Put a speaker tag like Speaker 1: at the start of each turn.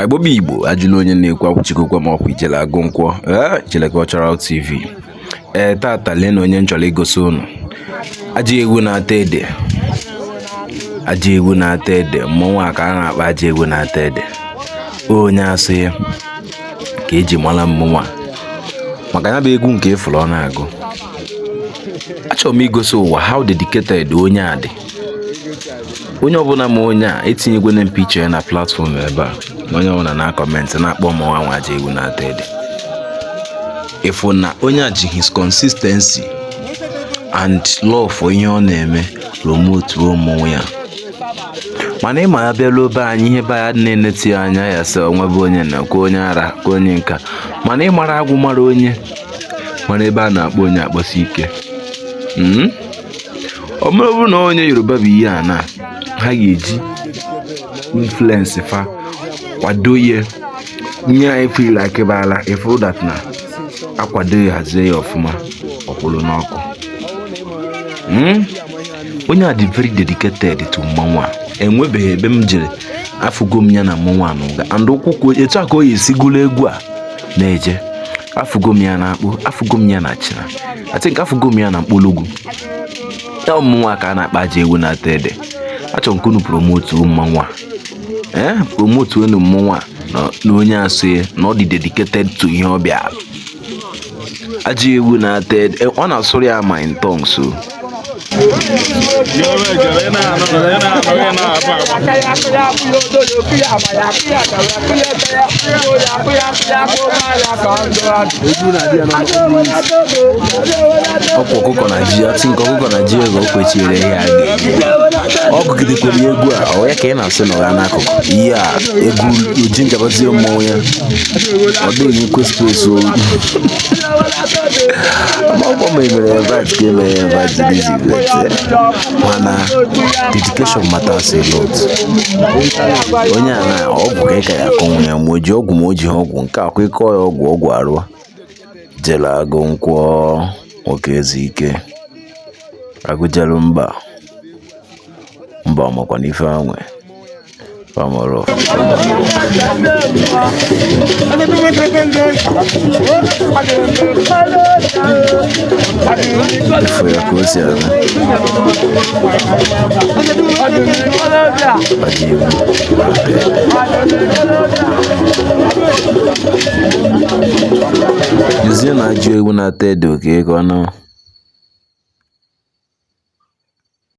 Speaker 1: Bobi Igbo ajụla onye na-ekwu akwụchikokwa ma ọkwa ijele agụ nkwọ Chileke TV. Tata lee na onye m chọrọ igosi unu ajị egwu na-ata ede. Ajị egwu na-ata ede, mmọnwụ a ka a na-akpa ajị egwu na-ata ede. Onye asị ka eji mara mmọnwụ a maka ya bụ egwu nke ịfụrụ ọ na-agụ. Achọrọ m igosi ụwa how dedicated onye a dị. Onye ọbụla ma onye a etinyegwana picture ya na platform ebe a, onye ọbụla na comment na-akpọ mmọnwụ anwa ajị egwu na-ata ede. Ịfụ na onye a ji his consistency and love for ihe ọ na-eme promote mmọnwụ ya. Mana ịma ya bịaruo be anyị ihe be ya na-eneti anya ya sị onwebe onye na-ekwe onye ara ka onye nka, mana ịmara agwụ mara onye mara ebe a na-akpọ onye akpọsi ike. Ọ bụrụ na onye Yoruba bụ ihe a na ha ga-eji influence fa kwado ihe nye anyị feel like bala ifuru that na akwado ya hazie ya ọfụma ọkwụrụ n'ọkụ. Onye a dị very dedicated to mmọnwụ a. Enwebeghị ebe m jere afụgo m ya na mmọnwụ a n'ụga and ụkwụ etu a ka o yi sigụlụ egwu a na-eje. Afụgo m ya na akpụ, afụgo m ya na china, I think afụgo m ya na mkpologwu. Ya mmọnwụ a ka a na-akpa ajị egwu na-ata ede. Achọrọ m ka unu promote mmọnwụ a. Promote unu mmọnwụ a na onye asị na ọ dị dedicated to ihe ọ bịara. Ajị egwu na-ata ede, ọ na-asụrụ ya ma in tongues so. Ọkụkọ na ji atị nke ọkụkọ na ji ego o kwechiri ihe a ga-enye. Ọ gụgidekwara egwu a ọ ya ka ị na-asị na ọ ya n'akụkụ ihe a egwu oji njabazie mmọnwụ ya ọ dịghị ekwe space o. Amakwụkwọ ma emere invite ka emere invite busy mana dedication matters a lot. Onye a na ọgwụ ka ị ka ya akọnwụ ya ma o ji ọgwụ ma o ji ọgwụ nke akwa ịkọ ya ọgwụ arụọ jele agụ nkwọ nwoke ezi ike agụjelu mba ọmakwa n'ife anwe pamọrọ ifo ya ka o si ala ajị egwu juzie na ajị egwu na-ata ede oke ka ọ nọ.